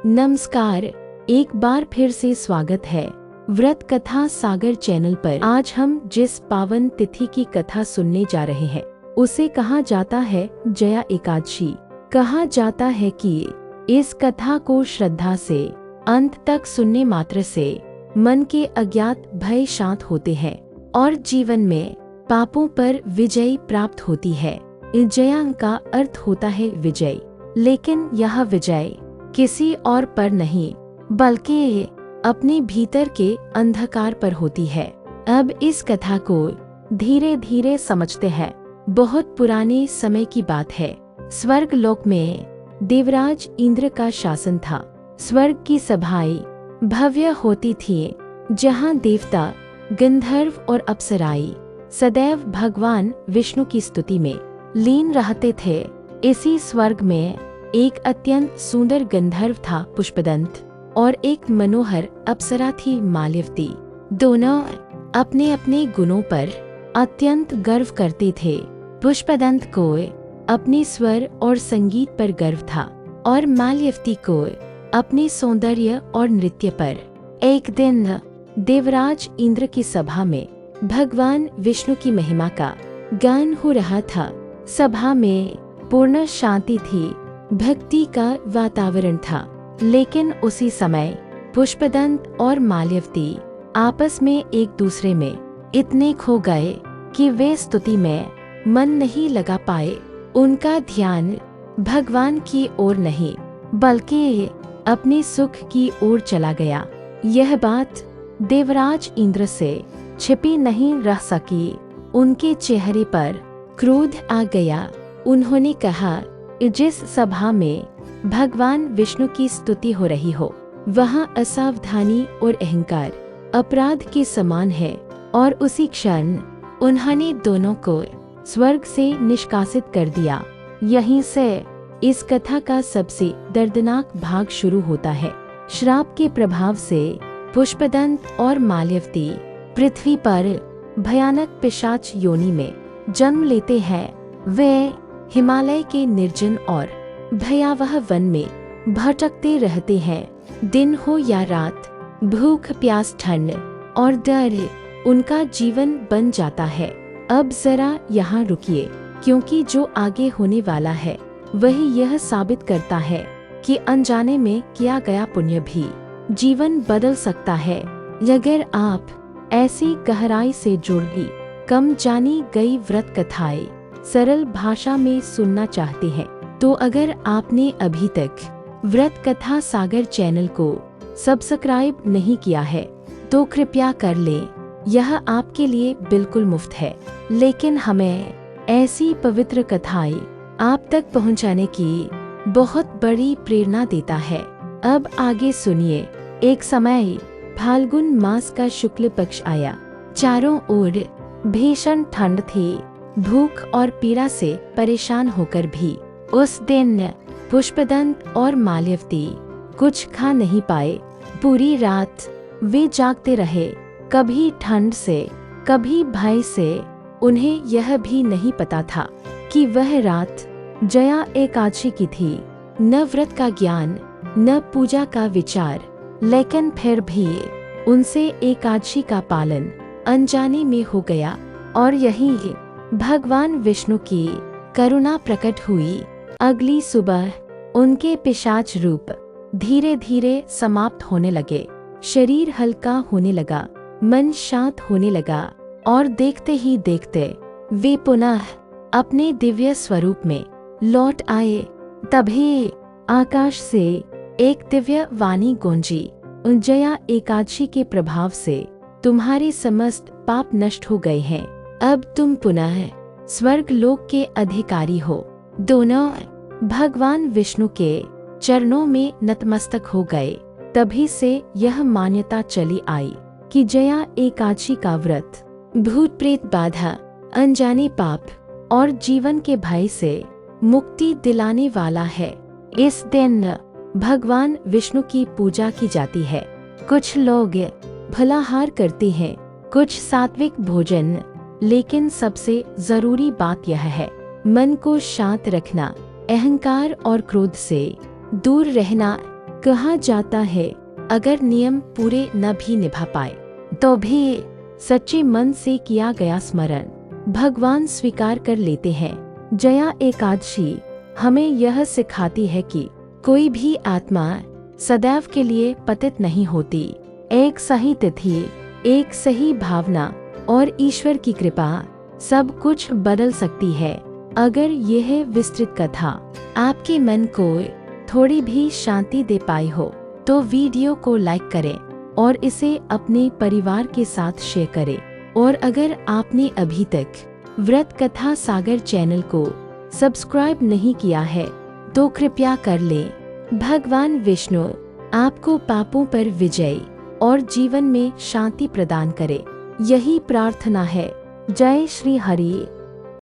नमस्कार, एक बार फिर से स्वागत है व्रत कथा सागर चैनल पर। आज हम जिस पावन तिथि की कथा सुनने जा रहे हैं उसे कहा जाता है जया एकादशी। कहा जाता है कि इस कथा को श्रद्धा से अंत तक सुनने मात्र से मन के अज्ञात भय शांत होते हैं और जीवन में पापों पर विजय प्राप्त होती है। जया का अर्थ होता है विजय, लेकिन यह विजय किसी और पर नहीं बल्कि अपने भीतर के अंधकार पर होती है। अब इस कथा को धीरे धीरे समझते हैं। बहुत पुराने समय की बात है। स्वर्ग लोक में देवराज इंद्र का शासन था। स्वर्ग की सभाएं भव्य होती थी, जहां देवता, गंधर्व और अप्सराएं सदैव भगवान विष्णु की स्तुति में लीन रहते थे। इसी स्वर्ग में एक अत्यंत सुंदर गंधर्व था पुष्पदंत और एक मनोहर अप्सरा थी माल्यवती। दोनों अपने अपने गुणों पर अत्यंत गर्व करते थे। पुष्पदंत को अपने स्वर और संगीत पर गर्व था और माल्यवती को अपने सौंदर्य और नृत्य पर। एक दिन देवराज इंद्र की सभा में भगवान विष्णु की महिमा का गान हो रहा था। सभा में पूर्ण शांति थी, भक्ति का वातावरण था। लेकिन उसी समय पुष्पदंत और माल्यवती आपस में एक दूसरे में इतने खो गए कि वे स्तुति में मन नहीं लगा पाए। उनका ध्यान भगवान की ओर नहीं बल्कि अपने सुख की ओर चला गया। यह बात देवराज इंद्र से छिपी नहीं रह सकी। उनके चेहरे पर क्रोध आ गया। उन्होंने कहा, जिस सभा में भगवान विष्णु की स्तुति हो रही हो वहाँ असावधानी और अहंकार अपराध के समान है। और उसी क्षण उन्होंने दोनों को स्वर्ग से निष्कासित कर दिया। यहीं से इस कथा का सबसे दर्दनाक भाग शुरू होता है। श्राप के प्रभाव से पुष्पदंत और माल्यवती पृथ्वी पर भयानक पिशाच योनि में जन्म लेते हैं। वे हिमालय के निर्जन और भयावह वन में भटकते रहते हैं। दिन हो या रात, भूख, प्यास, ठंड और डर उनका जीवन बन जाता है। अब जरा यहाँ रुकिए, क्योंकि जो आगे होने वाला है वही यह साबित करता है कि अनजाने में किया गया पुण्य भी जीवन बदल सकता है। अगर आप ऐसी गहराई से जुड़ी कम जानी गई व्रत कथाएं सरल भाषा में सुनना चाहते हैं तो अगर आपने अभी तक व्रत कथा सागर चैनल को सब्सक्राइब नहीं किया है तो कृपया कर लें। यह आपके लिए बिल्कुल मुफ्त है, लेकिन हमें ऐसी पवित्र कथाएं आप तक पहुंचाने की बहुत बड़ी प्रेरणा देता है। अब आगे सुनिए। एक समय फाल्गुन मास का शुक्ल पक्ष आया। चारों ओर भीषण ठंड थी। भूख और पीड़ा से परेशान होकर भी उस दिन पुष्पदंत और माल्यवती कुछ खा नहीं पाए। पूरी रात वे जागते रहे, कभी ठंड से कभी भय से। उन्हें यह भी नहीं पता था कि वह रात जया एकादशी की थी। न व्रत का ज्ञान, न पूजा का विचार, लेकिन फिर भी उनसे एकादशी का पालन अनजाने में हो गया। और यही भगवान विष्णु की करुणा प्रकट हुई। अगली सुबह उनके पिशाच रूप धीरे धीरे समाप्त होने लगे। शरीर हल्का होने लगा, मन शांत होने लगा और देखते ही देखते वे पुनः अपने दिव्य स्वरूप में लौट आए। तभी आकाश से एक दिव्य वाणी गूंजी, जया एकादशी के प्रभाव से तुम्हारे समस्त पाप नष्ट हो गए हैं। अब तुम पुनः स्वर्ग लोक के अधिकारी हो। दोनों भगवान विष्णु के चरणों में नतमस्तक हो गए। तभी से यह मान्यता चली आई कि जया एकादशी का व्रत भूत प्रेत बाधा, अनजाने पाप और जीवन के भय से मुक्ति दिलाने वाला है। इस दिन भगवान विष्णु की पूजा की जाती है। कुछ लोग फलाहार करते हैं, कुछ सात्विक भोजन, लेकिन सबसे जरूरी बात यह है मन को शांत रखना, अहंकार और क्रोध से दूर रहना, कहा जाता है अगर नियम पूरे न भी निभा पाए तो भी सच्चे मन से किया गया स्मरण भगवान स्वीकार कर लेते हैं। जया एकादशी हमें यह सिखाती है कि कोई भी आत्मा सदैव के लिए पतित नहीं होती। एक सही तिथि, एक सही भावना और ईश्वर की कृपा सब कुछ बदल सकती है। अगर यह विस्तृत कथा आपके मन को थोड़ी भी शांति दे पाई हो तो वीडियो को लाइक करें और इसे अपने परिवार के साथ शेयर करें। और अगर आपने अभी तक व्रत कथा सागर चैनल को सब्सक्राइब नहीं किया है तो कृपया कर लें। भगवान विष्णु आपको पापों पर विजय और जीवन में शांति प्रदान करे, यही प्रार्थना है। जय श्री हरि।